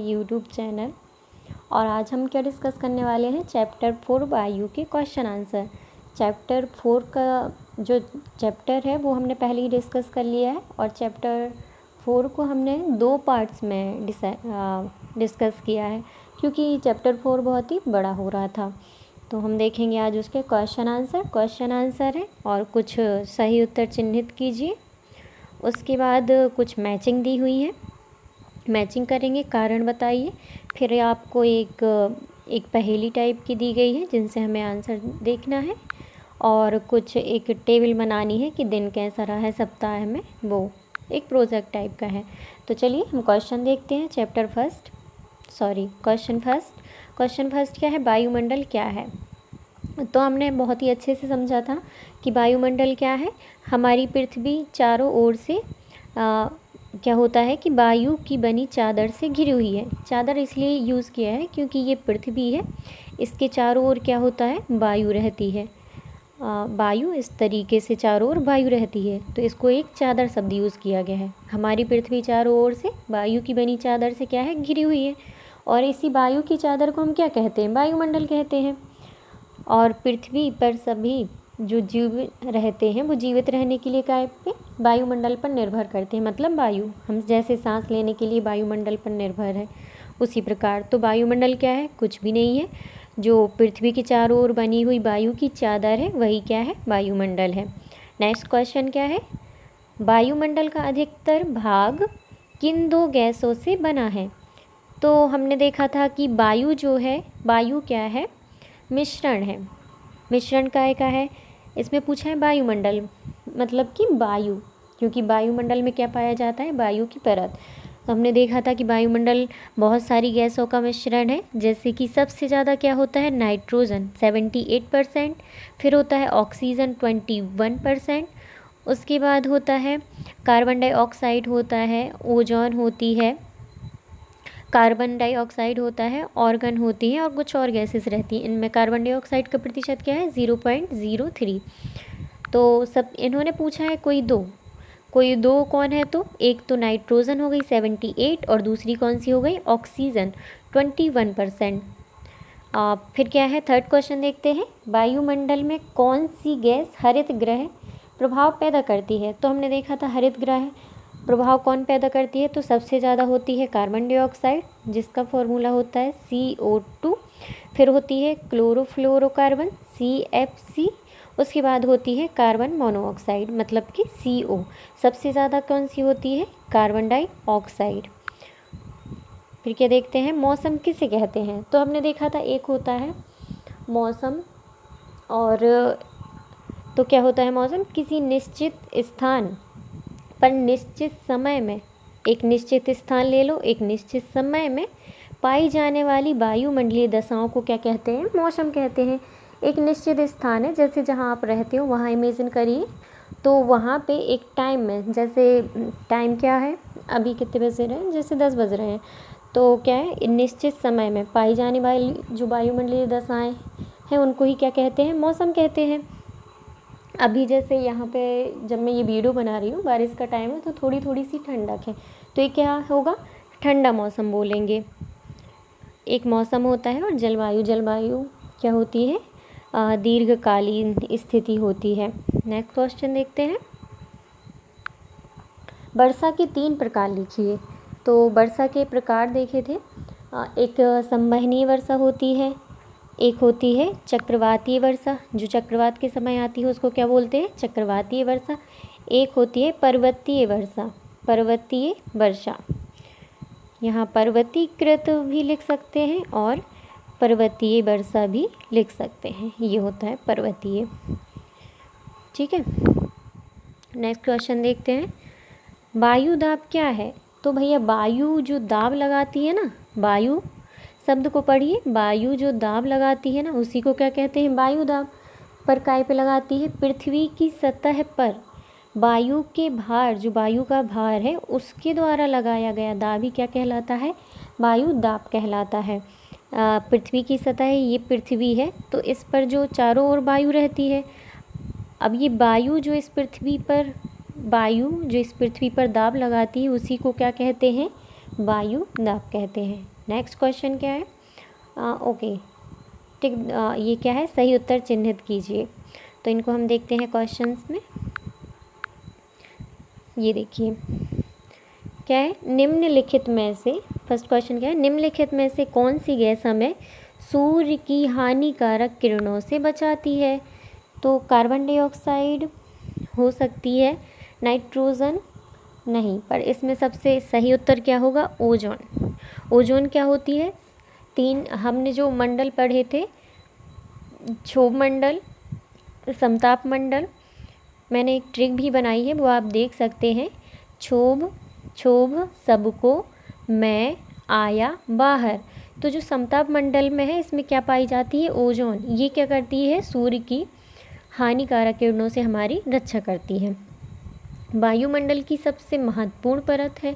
YouTube channel. और आज हम क्या डिस्कस करने वाले हैं, चैप्टर 4 वायु के क्वेश्चन आंसर। चैप्टर 4 का जो चैप्टर है वो हमने पहले ही डिस्कस कर लिया है और चैप्टर 4 को हमने 2 पार्ट्स में डिस्कस किया है क्योंकि चैप्टर 4 बहुत ही बड़ा हो रहा था। तो हम देखेंगे आज उसके क्वेश्चन आंसर है और कुछ सही उत्तर चिन्हित कीजिए। उसके बाद कुछ मैचिंग दी हुई है, मैचिंग करेंगे, कारण बताइए। फिर आपको एक पहेली टाइप की दी गई है जिनसे हमें आंसर देखना है और कुछ एक टेबल बनानी है कि दिन कैसा रहा है सप्ताह में, वो एक प्रोजेक्ट टाइप का है। तो चलिए हम क्वेश्चन देखते हैं। क्वेश्चन फर्स्ट क्या है, वायुमंडल क्या है। तो हमने बहुत ही अच्छे से समझा था कि वायुमंडल क्या है। हमारी पृथ्वी चारों ओर से क्या होता है कि वायु की बनी चादर से घिरी हुई है। चादर इसलिए यूज़ किया है क्योंकि ये पृथ्वी है, इसके चारों ओर क्या होता है, वायु रहती है। वायु इस तरीके से चारों ओर वायु रहती है, तो इसको एक चादर शब्द यूज़ किया गया है। हमारी पृथ्वी चारों ओर से वायु की बनी चादर से क्या है, घिरी हुई है। और इसी वायु की चादर को हम क्या कहते हैं, वायुमंडल कहते हैं। और पृथ्वी पर सभी जो जीव रहते हैं वो जीवित रहने के लिए काय पे, वायुमंडल पर निर्भर करते हैं। मतलब वायु, हम जैसे सांस लेने के लिए वायुमंडल पर निर्भर है, उसी प्रकार तो वायुमंडल क्या है, कुछ भी नहीं है। जो पृथ्वी के चारों ओर बनी हुई वायु की चादर है वही क्या है, वायुमंडल है। नेक्स्ट क्वेश्चन क्या है, वायुमंडल का अधिकतर भाग किन 2 गैसों से बना है। तो हमने देखा था कि वायु जो है, वायु क्या है, मिश्रण है। मिश्रण काय का है, इसमें पूछा है वायुमंडल मतलब कि वायु, क्योंकि वायुमंडल में क्या पाया जाता है, वायु की परत। तो हमने देखा था कि वायुमंडल बहुत सारी गैसों का मिश्रण है, जैसे कि सबसे ज़्यादा क्या होता है, नाइट्रोजन 78%, फिर होता है ऑक्सीजन 21%, उसके बाद होता है कार्बन डाइऑक्साइड होता है, ओजोन होती है, कार्बन डाइऑक्साइड होता है, ऑर्गन होती है और कुछ और गैसेस रहती हैं। इनमें कार्बन डाइऑक्साइड का प्रतिशत क्या है, 0.03। तो सब इन्होंने पूछा है कोई दो कौन है, तो एक तो नाइट्रोजन हो गई 78 और दूसरी कौन सी हो गई, ऑक्सीजन 21%। फिर क्या है, थर्ड क्वेश्चन देखते हैं, वायुमंडल में कौन सी गैस हरित गृह प्रभाव पैदा करती है। तो हमने देखा था हरित गृह प्रभाव कौन पैदा करती है, तो सबसे ज़्यादा होती है कार्बन डाइऑक्साइड, जिसका फॉर्मूला होता है CO2। फिर होती है क्लोरोफ्लोरोकार्बन CFC। उसके बाद होती है कार्बन मोनोऑक्साइड मतलब कि CO। सबसे ज़्यादा कौन सी होती है, कार्बन डाइऑक्साइड। फिर क्या देखते हैं, मौसम किसे कहते हैं। तो हमने देखा था एक होता है मौसम, और तो क्या होता है मौसम, किसी निश्चित स्थान पर निश्चित समय में, एक निश्चित स्थान ले लो, एक निश्चित समय में पाई जाने वाली वायुमंडलीय दशाओं को क्या कहते हैं, मौसम कहते हैं। एक निश्चित स्थान है, जैसे जहाँ आप रहते हो वहाँ इमेजिन करिए, तो वहाँ पे एक टाइम में, जैसे टाइम क्या है, अभी कितने बज रहे हैं, जैसे 10 बज रहे हैं, तो क्या है, निश्चित समय में पाई जाने वाली जो वायुमंडलीय दशाएँ हैं उनको ही क्या कहते हैं, मौसम कहते हैं। अभी जैसे यहाँ पे जब मैं ये वीडियो बना रही हूँ, बारिश का टाइम है तो थोड़ी थोड़ी सी ठंडक है, तो ये क्या होगा, ठंडा मौसम बोलेंगे। एक मौसम होता है और जलवायु क्या होती है, दीर्घकालीन स्थिति होती है। नेक्स्ट क्वेश्चन देखते हैं, वर्षा के 3 प्रकार लिखिए। तो वर्षा के प्रकार देखे थे, एक संवहनीय वर्षा होती है, एक होती है चक्रवातीय वर्षा, जो चक्रवात के समय आती है उसको क्या बोलते हैं, चक्रवातीय वर्षा। एक होती है पर्वतीय वर्षा। यहाँ पर्वतीकृत भी लिख सकते हैं और पर्वतीय वर्षा भी लिख सकते हैं, ये होता है पर्वतीय। ठीक है, नेक्स्ट क्वेश्चन देखते हैं, वायु दाब क्या है। तो भैया वायु जो दाब लगाती है ना, वायु शब्द को पढ़िए, वायु जो दाब लगाती है ना उसी को क्या कहते हैं, वायु दाब। पर काय पे लगाती है, पृथ्वी की सतह पर वायु के भार, जो वायु का भार है उसके द्वारा लगाया गया दाब ही क्या कहलाता है, वायु दाब कहलाता है। पृथ्वी की सतह है, ये पृथ्वी है, तो इस पर जो चारों ओर वायु रहती है। अब ये वायु जो इस पृथ्वी पर दाब लगाती है उसी को क्या कहते हैं, वायु दाब कहते हैं। नेक्स्ट क्वेश्चन क्या है? ओके, ठीक, ये क्या है? सही उत्तर चिन्हित कीजिए। तो इनको हम देखते हैं क्वेश्चंस में। ये देखिए क्या है, निम्नलिखित में से, फर्स्ट क्वेश्चन क्या है, निम्नलिखित में से कौन सी गैस हमें सूर्य की हानिकारक किरणों से बचाती है? तो कार्बन डाइऑक्साइड हो सकती है, नाइट्रोजन नहीं, पर इसमें सबसे सही उत्तर क्या होगा? ओजोन। ओजोन क्या होती है? तीन हमने जो मंडल पढ़े थे, क्षोभ मंडल, समताप मंडल, मैंने एक ट्रिक भी बनाई है, वो आप देख सकते हैं। क्षोभ सबको मैं आया बाहर। तो जो समताप मंडल में है, इसमें क्या पाई जाती है? ओजोन। ये क्या करती है? सूर्य की हानिकारक किरणों से हमारी रक्षा करती है। वायुमंडल की सबसे महत्वपूर्ण परत है,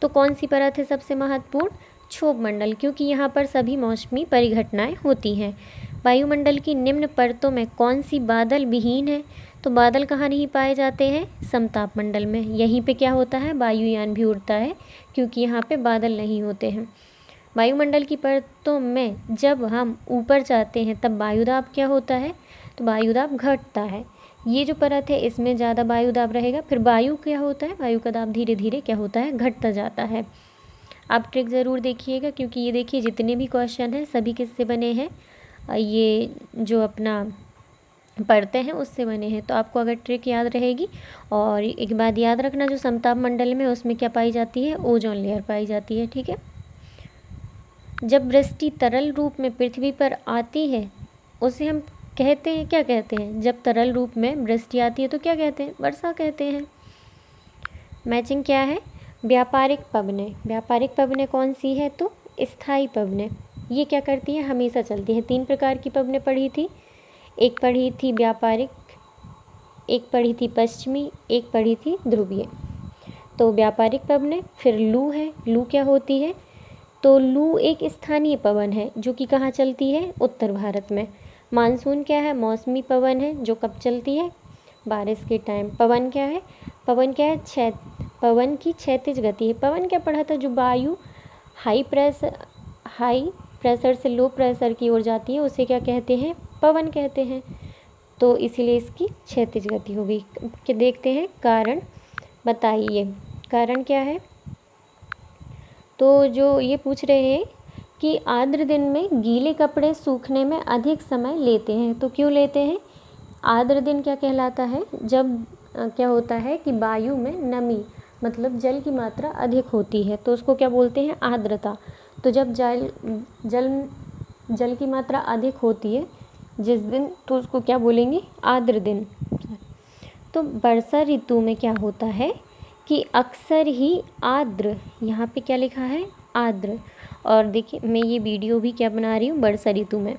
तो कौन सी परत है सबसे महत्वपूर्ण? क्षोभ मंडल, क्योंकि यहाँ पर सभी मौसमी परिघटनाएं होती हैं। वायुमंडल की निम्न परतों में कौन सी बादल विहीन है? तो बादल कहाँ नहीं पाए जाते हैं? समताप मंडल में। यहीं पे क्या होता है? वायुयान भी उड़ता है, क्योंकि यहाँ पे बादल नहीं होते हैं। वायुमंडल की परतों में जब हम ऊपर जाते हैं तब वायुदाब क्या होता है? तो वायुदाब घटता है। ये जो परत है इसमें ज़्यादा वायुदाब रहेगा। फिर वायु क्या होता है? वायु का दाब धीरे धीरे क्या होता है? घटता जाता है। आप ट्रिक ज़रूर देखिएगा, क्योंकि ये देखिए जितने भी क्वेश्चन हैं सभी किससे बने हैं? ये जो अपना पढ़ते हैं उससे बने हैं। तो आपको अगर ट्रिक याद रहेगी, और एक बात याद रखना, जो समताप मंडल में उसमें क्या पाई जाती है? ओजोन लेयर पाई जाती है। ठीक है। जब वृष्टि तरल रूप में पृथ्वी पर आती है उसे हम कहते हैं, क्या कहते हैं? जब तरल रूप में वृष्टि आती है तो क्या कहते हैं? वर्षा कहते हैं। मैचिंग क्या है? व्यापारिक पवनें। व्यापारिक पवनें कौन सी है? तो स्थायी पवनें। ये क्या करती हैं? हमेशा चलती हैं। 3 प्रकार की पवनें पढ़ी थी, एक पढ़ी थी व्यापारिक, एक पढ़ी थी पश्चिमी, एक पढ़ी थी ध्रुवीय। तो व्यापारिक पवनें, फिर लू है। लू क्या होती है? तो लू एक स्थानीय पवन है जो कि कहाँ चलती है? उत्तर भारत में। मानसून क्या है? मौसमी पवन है जो कब चलती है? बारिश के टाइम। पवन क्या है? पवन क्या है? पवन की क्षैतिज गति है। पवन क्या पढ़ा था? जो वायु हाई प्रेशर से लो प्रेशर की ओर जाती है उसे क्या कहते हैं? पवन कहते हैं। तो इसीलिए इसकी क्षैतिज गति हो गई। कि देखते हैं कारण, बताइए कारण क्या है? तो जो ये पूछ रहे हैं कि आर्द्र दिन में गीले कपड़े सूखने में अधिक समय लेते हैं, तो क्यों लेते हैं? आर्द्र दिन क्या कहलाता है? जब क्या होता है कि वायु में नमी, मतलब जल की मात्रा अधिक होती है, तो उसको क्या बोलते हैं? आर्द्रता। तो जब जल की मात्रा अधिक होती है जिस दिन, तो उसको क्या बोलेंगे? आर्द्र दिन। तो वर्षा ऋतु में क्या होता है कि अक्सर ही आर्द्र, यहाँ पे क्या लिखा है? आर्द्र। और देखिए मैं ये वीडियो भी क्या बना रही हूँ? वर्षा ऋतु में।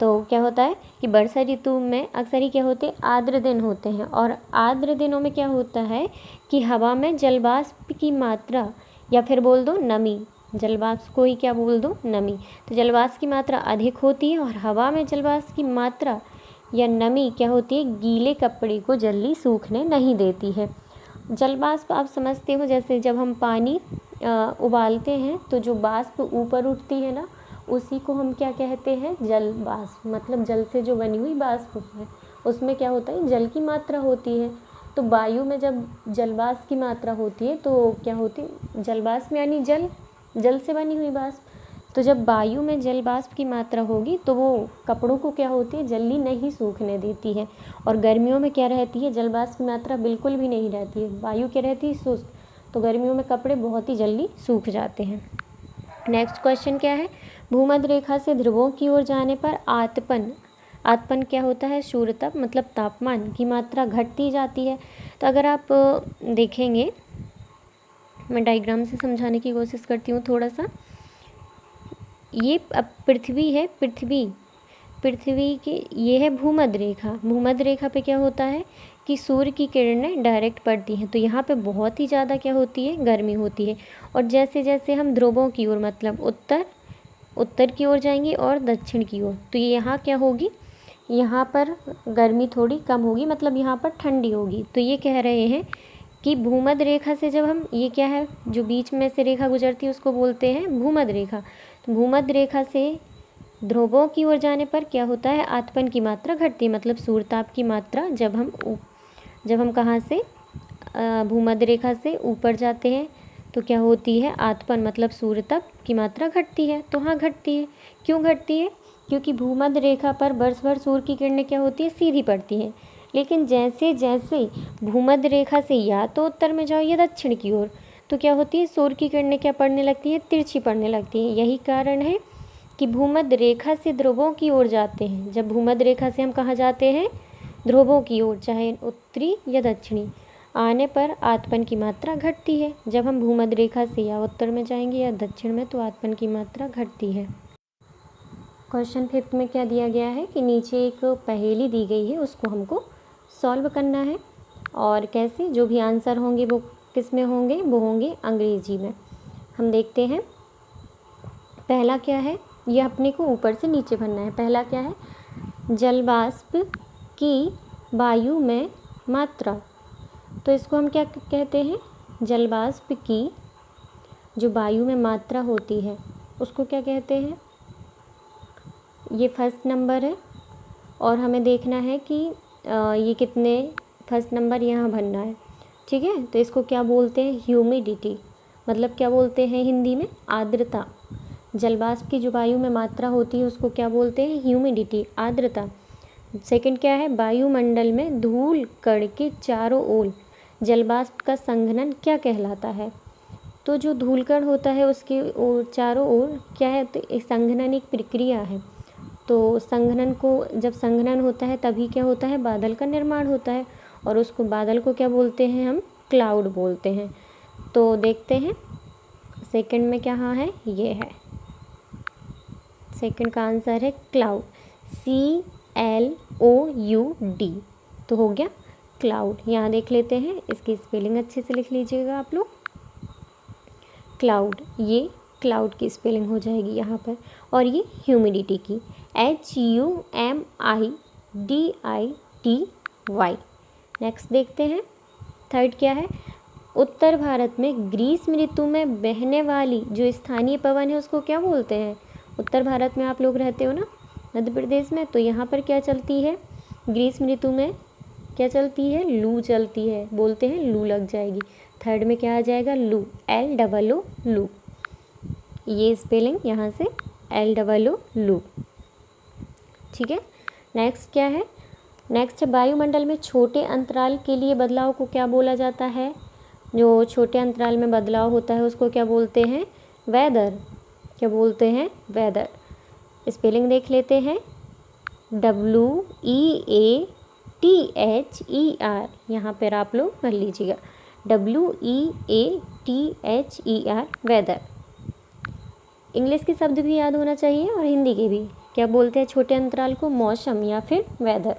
तो क्या होता है कि वर्षा ऋतु में अक्सर ही क्या होते हैं? आर्द्र दिन होते हैं। और आर्द्र दिनों में क्या होता है कि हवा में जलवाष्प की मात्रा, या फिर बोल दो नमी, जलवाष्प को ही क्या बोल दो? नमी। तो जलवाष्प की मात्रा अधिक होती है, और हवा में जलवाष्प की मात्रा या नमी क्या होती है? गीले कपड़े को जल्दी सूखने नहीं देती है। जलवाष्प आप समझते हो, जैसे जब हम पानी उबालते हैं तो जो वाष्प ऊपर उठती है ना, उसी को हम क्या कहते हैं? जल वाष्प। मतलब जल से जो बनी हुई वाष्प है, उसमें क्या होता है? जल की मात्रा होती है। तो वायु में जब जलवाष्प की मात्रा होती है तो क्या होती है? जलवाष्प यानी जल से बनी हुई वाष्प। तो जब वायु में जल वाष्प की मात्रा होगी तो वो कपड़ों को क्या होती है? जल्दी नहीं सूखने देती है। और गर्मियों में क्या रहती है? जल वाष्प की मात्रा बिल्कुल भी नहीं रहती है, वायु क्या रहती है? शुष्क। तो गर्मियों में कपड़े बहुत ही जल्दी सूख जाते हैं। नेक्स्ट क्वेश्चन क्या है? भूमध्य रेखा से ध्रुवों की ओर जाने पर आतपन क्या होता है? सूर्यताप, मतलब तापमान की मात्रा घटती जाती है। तो अगर आप देखेंगे, मैं डायग्राम से समझाने की कोशिश करती हूँ थोड़ा सा। ये अब पृथ्वी है, पृथ्वी की ये है भूमध्य रेखा। भूमध्य रेखा पे क्या होता है कि सूर्य की किरणें डायरेक्ट पड़ती हैं, तो यहाँ पे बहुत ही ज़्यादा क्या होती है? गर्मी होती है। और जैसे जैसे हम ध्रुवों की ओर, मतलब उत्तर की ओर जाएंगे और दक्षिण की ओर, तो ये यहाँ क्या होगी? यहाँ पर गर्मी थोड़ी कम होगी, मतलब यहाँ पर ठंडी होगी। तो ये कह रहे हैं कि भूमध्य रेखा से जब हम, ये क्या है जो बीच में से रेखा गुजरती है उसको बोलते हैं भूमध्य रेखा। तो भूमध्य रेखा से ध्रुवों की ओर जाने पर क्या होता है, आतपन की मात्रा घटती है, मतलब सूर्यताप की मात्रा जब हम कहाँ से भूमध्य रेखा से ऊपर जाते हैं तो क्या होती है, आतपन मतलब सूर्यताप की मात्रा घटती है। तो हाँ घटती है। क्यों घटती है, क्योंकि भूमध्य रेखा पर वर्ष भर सूर्य की किरणें क्या होती है, सीधी पड़ती हैं। लेकिन जैसे जैसे भूमध्य रेखा से या तो उत्तर में जाओ या दक्षिण की ओर, तो क्या होती है, सूर्य की किरणें क्या पड़ने लगती है, तिरछी पड़ने लगती है। यही कारण है कि भूमध्य रेखा से ध्रुवों की ओर जाते हैं। जब भूमध्य रेखा से हम कहाँ जाते हैं, ध्रुवों की ओर, चाहे उत्तरी या दक्षिणी, आने पर आतपन की मात्रा घटती है। जब हम भूमध्य रेखा से या उत्तर में जाएंगे या दक्षिण में तो आतपन की मात्रा घटती है। क्वेश्चन 5 में क्या दिया गया है कि नीचे एक पहेली दी गई है, उसको हमको सॉल्व करना है। और कैसे, जो भी आंसर होंगे वो किस में होंगे, वो होंगे अंग्रेजी में। हम देखते हैं पहला क्या है, यह अपने को ऊपर से नीचे भरना है। पहला क्या है, जलवाष्प की वायु में मात्रा। तो इसको हम क्या कहते हैं, जलवाष्प की जो वायु में मात्रा होती है उसको क्या कहते हैं। ये फर्स्ट नंबर है और हमें देखना है कि ये कितने, फर्स्ट नंबर यहाँ भरना है, ठीक है। तो इसको क्या बोलते हैं, ह्यूमिडिटी, मतलब क्या बोलते हैं हिंदी में, आर्द्रता। जलवाष्प की जो वायु में मात्रा होती है उसको क्या बोलते हैं, ह्यूमिडिटी, आर्द्रता। सेकंड क्या है, वायुमंडल में धूल कण के चारों ओर जलवाष्प का संघनन क्या कहलाता है। तो जो धूल कण होता है उसके चारों ओर क्या है, तो एक संघनन एक प्रक्रिया है। तो संघनन को, जब संघनन होता है तभी क्या होता है, बादल का निर्माण होता है। और उसको, बादल को क्या बोलते हैं हम, क्लाउड बोलते हैं। तो देखते हैं सेकंड में क्या हाँ है, ये है सेकंड का आंसर है क्लाउड, CLOUD। तो हो गया क्लाउड। यहाँ देख लेते हैं, इसकी स्पेलिंग अच्छे से लिख लीजिएगा आप लोग। क्लाउड, ये क्लाउड की स्पेलिंग हो जाएगी यहाँ पर। और ये ह्यूमिडिटी की, HUMIDITY। नेक्स्ट देखते हैं थर्ड क्या है, उत्तर भारत में ग्रीष्म ऋतु में बहने वाली जो स्थानीय पवन है उसको क्या बोलते हैं। उत्तर भारत में आप लोग रहते हो ना, मध्य प्रदेश में, तो यहाँ पर क्या चलती है, ग्रीष्म ऋतु में क्या चलती है, लू चलती है, बोलते हैं लू लग जाएगी। थर्ड में क्या आ जाएगा, लू, LOO, लू। ये स्पेलिंग यहाँ से LOO, लू, ठीक है। नेक्स्ट क्या है, नेक्स्ट वायुमंडल में छोटे अंतराल के लिए बदलाव को क्या बोला जाता है। जो छोटे अंतराल में बदलाव होता है उसको क्या बोलते हैं, वेदर। क्या बोलते हैं, वेदर। स्पेलिंग देख लेते हैं, WEATHER। यहाँ पर आप लोग कर लीजिएगा, WEATHER, वेदर। इंग्लिश के शब्द भी याद होना चाहिए और हिंदी के भी। क्या बोलते हैं छोटे अंतराल को, मौसम या फिर वेदर।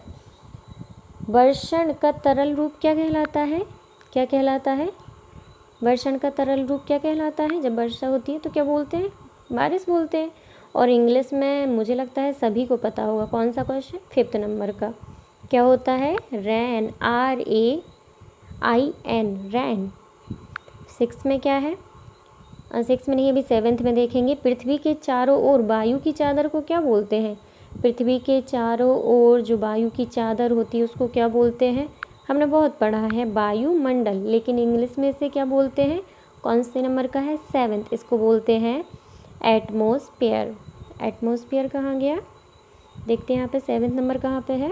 वर्षण का तरल रूप क्या कहलाता है, क्या कहलाता है, वर्षण का तरल रूप क्या कहलाता है। जब वर्षा होती है तो क्या बोलते हैं, बारिश बोलते हैं। और इंग्लिश में मुझे लगता है सभी को पता होगा, कौन सा क्वेश्चन, 5th नंबर का, क्या होता है, रैन, RAIN, रैन। 6 में क्या है, 6 में नहीं, अभी 7th में देखेंगे। पृथ्वी के चारों ओर वायु की चादर को क्या बोलते हैं। पृथ्वी के चारों ओर जो वायु की चादर होती है उसको क्या बोलते हैं, हमने बहुत पढ़ा है, वायुमंडल। लेकिन इंग्लिश में इसे क्या बोलते हैं, कौन से नंबर का है, 7th, इसको बोलते हैं एटमॉस्फेयर। एटमॉस्फेयर कहाँ गया, देखते हैं यहाँ पे 7th नंबर कहाँ पे है,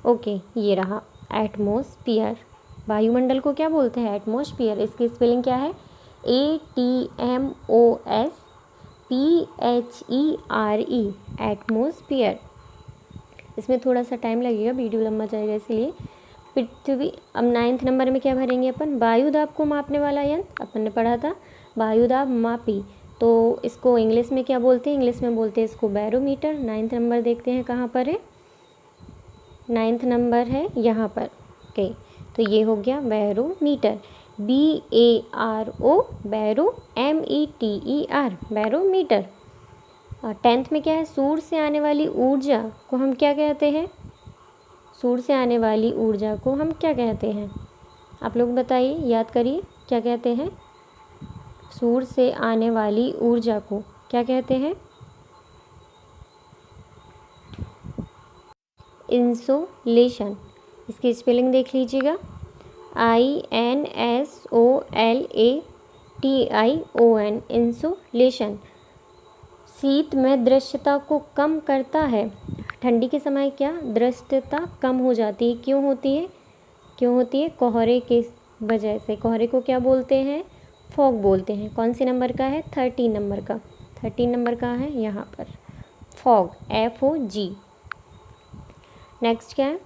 ओके ये रहा, एटमॉस्फेयर। वायुमंडल को क्या बोलते हैं, एटमॉस्फेयर। इसकी स्पेलिंग क्या है, ATMOSPHERE, एटमॉस्फेयर। इसमें थोड़ा सा टाइम लगेगा, वीडियो लंबा जाएगा इसलिए। पृथ्वी, अब 9th नंबर में क्या भरेंगे अपन, वायुदाब को मापने वाला यंत्र, अपन ने पढ़ा था वायुदाब मापी। तो इसको इंग्लिश में क्या बोलते हैं, इंग्लिश में बोलते हैं इसको बैरोमीटर। 9th नंबर देखते हैं कहाँ पर है, 9th नंबर है यहाँ पर, ओके। तो ये हो गया बैरोमीटर, BARO, बैरो, METER, बैरोमीटर। 10th में क्या है, सूर्य से आने वाली ऊर्जा को हम क्या कहते हैं, सूर्य से आने वाली ऊर्जा को हम क्या कहते हैं, आप लोग बताइए, याद करिए, क्या कहते हैं? सूर्य से आने वाली ऊर्जा को क्या कहते हैं? इंसोलेशन। इसकी स्पेलिंग देख लीजिएगा, INSOLATION, इंसोलेशन। शीत में दृश्यता को कम करता है। ठंडी के समय क्या दृश्यता कम हो जाती है? क्यों होती है? क्यों होती है? कोहरे के वजह से। कोहरे को क्या बोलते हैं? फॉग बोलते हैं। कौन सी नंबर का है? 13 नंबर का। 13 नंबर का है यहाँ पर, फॉग, FOG। नेक्स्ट क्या है?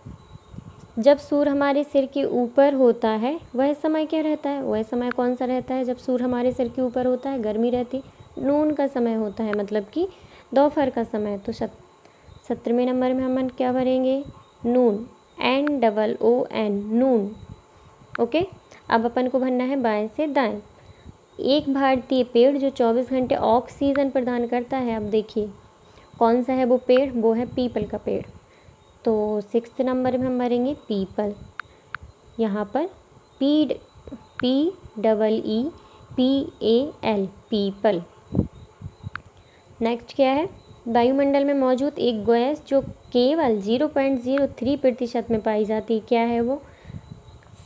जब सूर्य हमारे सिर के ऊपर होता है वह समय क्या रहता है? वह समय कौन सा रहता है जब सूर्य हमारे सिर के ऊपर होता है? गर्मी रहती। नून का समय होता है, मतलब कि दोपहर का समय। तो 17वें नंबर में हम क्या भरेंगे? नून, NOON, नून। ओके। अब अपन को भरना है बाएं से दाएं। एक भारतीय पेड़ जो 24 घंटे ऑक्सीजन प्रदान करता है। अब देखिए कौन सा है वो पेड़? वो है पीपल का पेड़। तो 6 नंबर में हम भरेंगे पीपल। यहाँ पर PEEPAL, पीपल। नेक्स्ट क्या है? वायुमंडल में मौजूद एक गैस जो केवल 0.03% में पाई जाती है, क्या है वो?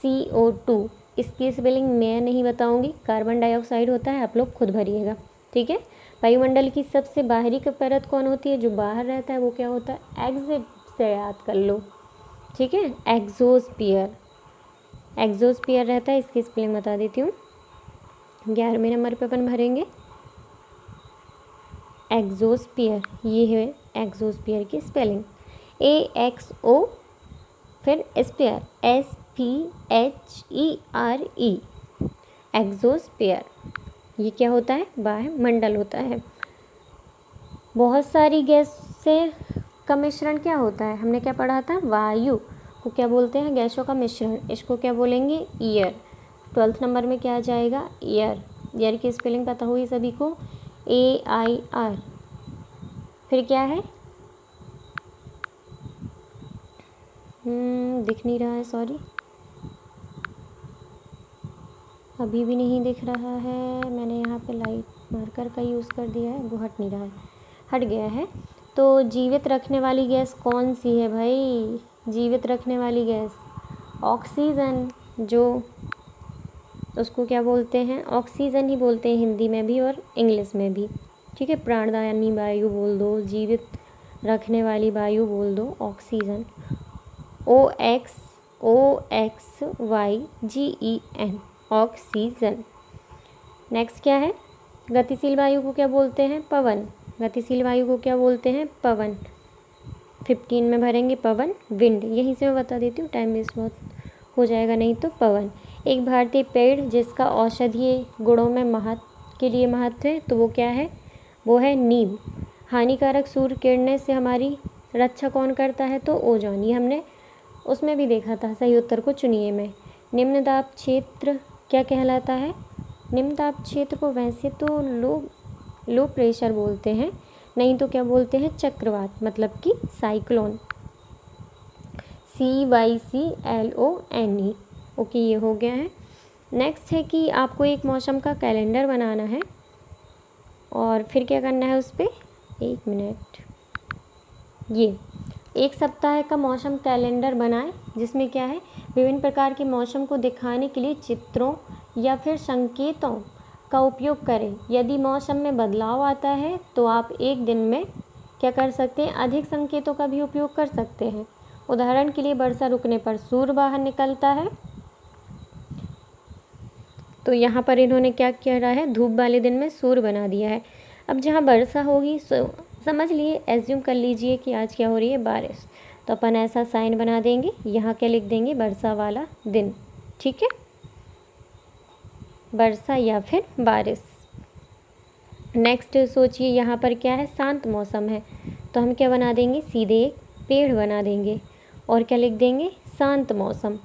CO2। इसकी स्पेलिंग मैं नहीं बताऊंगी, कार्बन डाइऑक्साइड होता है, आप लोग खुद भरिएगा, ठीक है। वायुमंडल की सबसे बाहरी की परत कौन होती है? जो बाहर रहता है वो क्या होता है? एग्जिट से याद कर लो, ठीक है, एग्जोस्फीयर। एग्जोस्फीयर रहता है, इसकी स्पेलिंग बता देती हूँ। 11वें नंबर पे अपन भरेंगे एग्जोस्फीयर। ये है एग्जोस्फीयर की स्पेलिंग, AXO, फिर स्फीयर, SPHERE, एग्जोस्फीयर। ये क्या होता है? वायुमंडल होता है। बहुत सारी गैस से का मिश्रण क्या होता है? हमने क्या पढ़ा था? वायु को क्या बोलते हैं? गैसों का मिश्रण। इसको क्या बोलेंगे? ईयर। 12th नंबर में क्या आ जाएगा? ईयर। ईयर की स्पेलिंग पता हुई सभी को? AIR। फिर क्या है? दिख नहीं रहा है, सॉरी, अभी भी नहीं दिख रहा है। मैंने यहाँ पे लाइट मार्कर का यूज़ कर दिया है, वो हट नहीं रहा है, हट गया है। तो जीवित रखने वाली गैस कौन सी है भाई? जीवित रखने वाली गैस ऑक्सीजन। जो उसको क्या बोलते हैं? ऑक्सीजन ही बोलते हैं हिंदी में भी और इंग्लिश में भी, ठीक है। प्राणदायनी वायु बोल दो, जीवित रखने वाली वायु बोल दो, ऑक्सीजन। OXYGEN, oxygen. नेक्स्ट क्या है? गतिशील वायु को क्या बोलते हैं? पवन। गतिशील वायु को क्या बोलते हैं? पवन। 15 में भरेंगे पवन, विंड। यहीं से मैं बता देती हूँ, टाइम वेस्ट बहुत हो जाएगा नहीं तो। पवन। एक भारतीय पेड़ जिसका औषधीय गुणों में के लिए महत्व है, तो वो क्या है? वो है नीम। हानिकारक सूर्य किरणें से हमारी रक्षा कौन करता है? तो ओजोन। ये हमने उसमें भी देखा था। सही उत्तर को चुनिए में। निम्न दाब क्षेत्र क्या कहलाता है? निम्न दाब क्षेत्र को वैसे तो लो प्रेशर बोलते हैं, नहीं तो क्या बोलते हैं? चक्रवात, मतलब कि साइक्लोन, CYCLONE। ओके, ये हो गया है। नेक्स्ट है कि आपको एक मौसम का कैलेंडर बनाना है और फिर क्या करना है उस पर? 1 मिनट। ये एक सप्ताह का मौसम कैलेंडर बनाएं, जिसमें क्या है? विभिन्न प्रकार के मौसम को दिखाने के लिए चित्रों या फिर संकेतों का उपयोग करें। यदि मौसम में बदलाव आता है तो आप एक दिन में क्या कर सकते हैं? अधिक संकेतों का भी उपयोग कर सकते हैं। उदाहरण के लिए वर्षा रुकने पर सूर्य बाहर निकलता है, तो यहाँ पर इन्होंने क्या किया है? धूप वाले दिन में सूर्य बना दिया है। अब जहाँ वर्षा होगी समझ लिए, एज्यूम कर लीजिए कि आज क्या हो रही है? बारिश। तो अपन ऐसा साइन बना देंगे, यहाँ क्या लिख देंगे? वर्षा वाला दिन, ठीक है, वर्षा या फिर बारिश। नेक्स्ट सोचिए, यहाँ पर क्या है? शांत मौसम है, तो हम क्या बना देंगे? सीधे एक पेड़ बना देंगे और क्या लिख देंगे? शांत मौसम,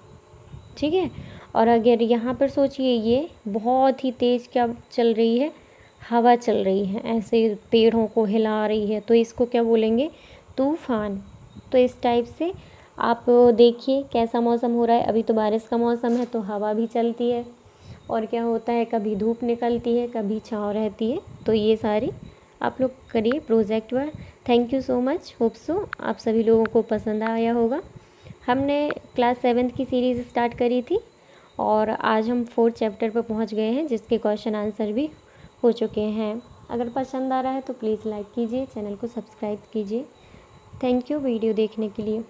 ठीक है। और अगर यहाँ पर सोचिए ये बहुत ही तेज़ क्या चल रही है? हवा चल रही है, ऐसे पेड़ों को हिला रही है, तो इसको क्या बोलेंगे? तूफान। तो इस टाइप से आप देखिए कैसा मौसम हो रहा है। अभी तो बारिश का मौसम है तो हवा भी चलती है, और क्या होता है कभी धूप निकलती है कभी छाँव रहती है। तो ये सारी आप लोग करिए project work. Thank you so much. Hope so आप सभी लोगों को पसंद आया होगा। हमने क्लास 7th की सीरीज़ स्टार्ट करी थी और आज हम 4th चैप्टर पर पहुंच गए हैं, जिसके क्वेश्चन आंसर भी हो चुके हैं। अगर पसंद आ रहा है तो प्लीज़ लाइक कीजिए, चैनल को सब्सक्राइब कीजिए। थैंक यू वीडियो देखने के लिए।